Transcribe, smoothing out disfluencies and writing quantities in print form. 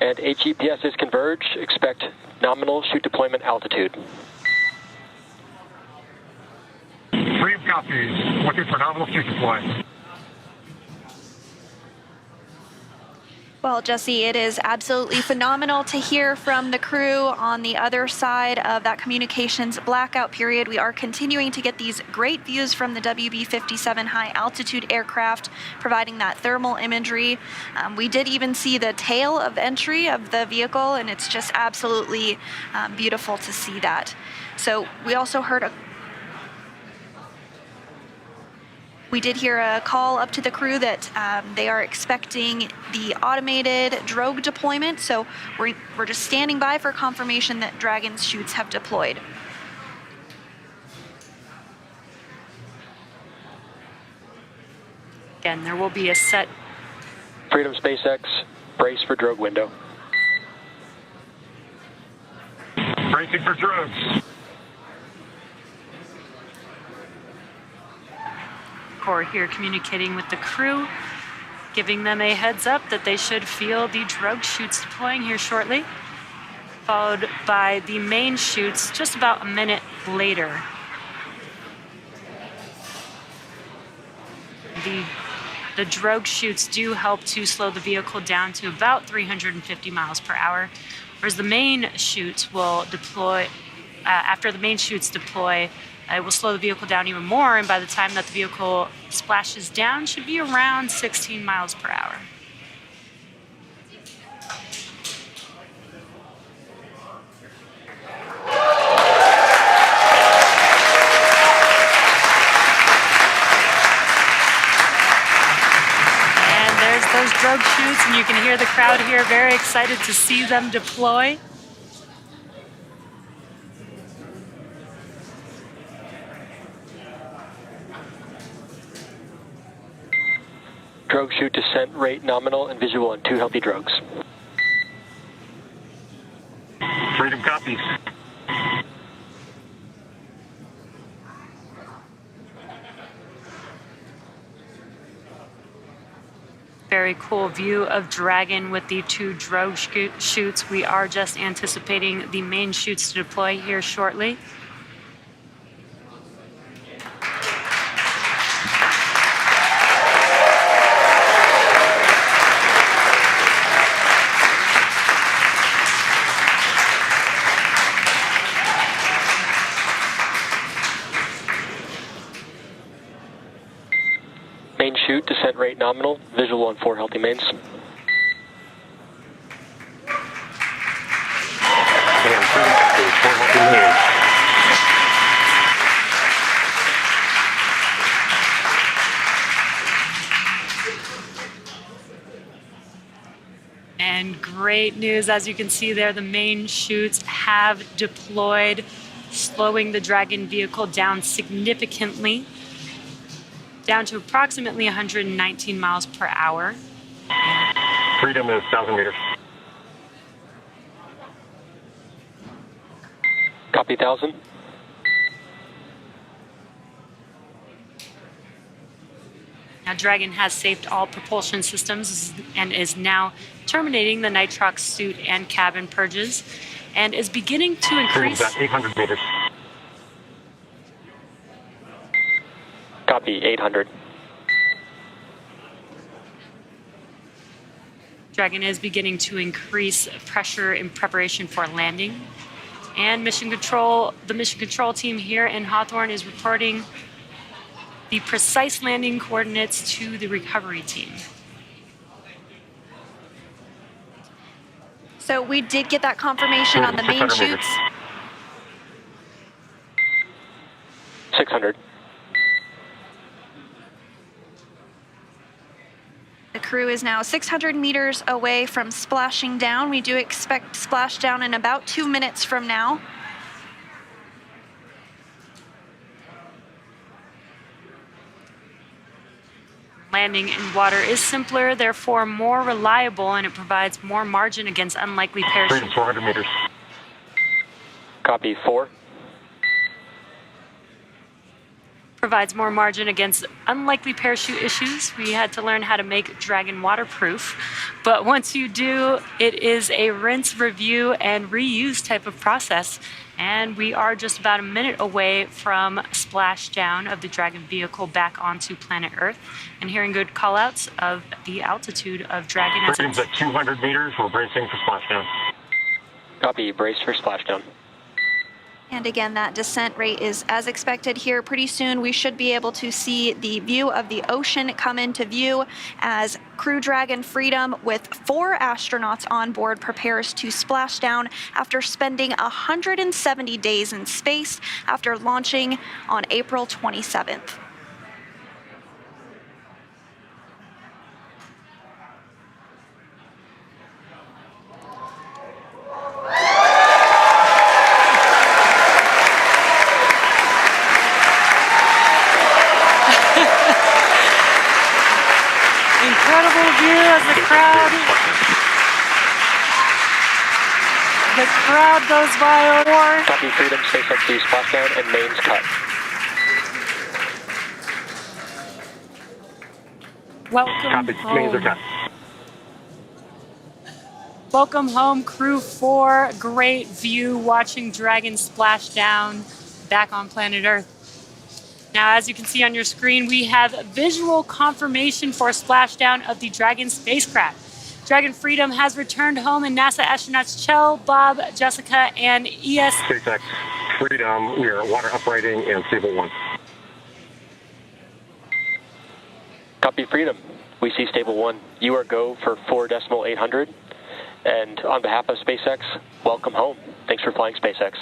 And HEPSs converge. Expect nominal chute deployment altitude. Freedom copies. Looking for nominal chute deploy. Well, Jesse, it is absolutely phenomenal to hear from the crew on the other side of that communications blackout period. We are continuing to get these great views from the WB-57 high altitude aircraft, providing that thermal imagery. We did even see the tail of entry of the vehicle, and it's just absolutely beautiful to see that. So we also heard We did hear a call up to the crew that they are expecting the automated drogue deployment, so we're just standing by for confirmation that Dragon's chutes have deployed. Again, there will be a set. Freedom SpaceX, brace for drogue window. Bracing for drogues. Core here communicating with the crew, giving them a heads up that they should feel the drogue chutes deploying here shortly, followed by the main chutes just about a minute later. The drogue chutes do help to slow the vehicle down to about 350 miles per hour, whereas the main chutes will deploy, after the main chutes deploy, it will slow the vehicle down even more, and by the time that the vehicle splashes down, should be around 16 miles per hour. And there's those drogue chutes, and you can hear the crowd here very excited to see them deploy. Drogue chute descent rate nominal and visual on 2 healthy drogues. Freedom copies. Very cool view of Dragon with the 2 drogue chutes. We are just anticipating the main chutes to deploy here shortly. Main chute descent rate nominal, visual on 4 healthy mains. And great news, as you can see there, the main chutes have deployed, slowing the Dragon vehicle down significantly, down to approximately 119 miles per hour. Freedom is 1,000 meters. Copy 1,000. Now Dragon has saved all propulsion systems and is now terminating the nitrox suit and cabin purges, and is beginning to increase. Freedom's at 800 meters. Copy 800. Dragon is beginning to increase pressure in preparation for landing. And the mission control team here in Hawthorne is reporting the precise landing coordinates to the recovery team. So we did get that confirmation on the main 600 meters. chutes. 600. The crew is now 600 meters away from splashing down. We do expect splashdown in about 2 minutes from now. Landing in water is simpler, therefore more reliable, and it provides more margin against unlikely parachute. Freedom 400 meters. Copy 4. provides more margin against unlikely parachute issues. We had to learn how to make Dragon waterproof. But once you do, it is a rinse, review, and reuse type of process. And we are just about a minute away from splashdown of the Dragon vehicle back onto planet Earth, and hearing good callouts of the altitude of Dragon. Freedom's at 200 meters. We're bracing for splashdown. Copy, brace for splashdown. And again, that descent rate is as expected here. Pretty soon we should be able to see the view of the ocean come into view as Crew Dragon Freedom with 4 astronauts on board prepares to splash down after spending 170 days in space after launching on April 27th. Incredible view as the crowd goes by over. Copy, Freedom, SpaceX to splashdown and mains cut. Welcome Copy. Mains are home. cut. Welcome home, Crew-4. Great view watching Dragon splash down back on planet Earth. Now, as you can see on your screen, we have visual confirmation for splashdown of the Dragon spacecraft. Dragon Freedom has returned home, and NASA astronauts Chell, Bob, Jessica, and ES. SpaceX Freedom. We are water uprighting and stable 1. Copy, Freedom. We see stable 1. You are go for 4.800. And on behalf of SpaceX, welcome home. Thanks for flying SpaceX.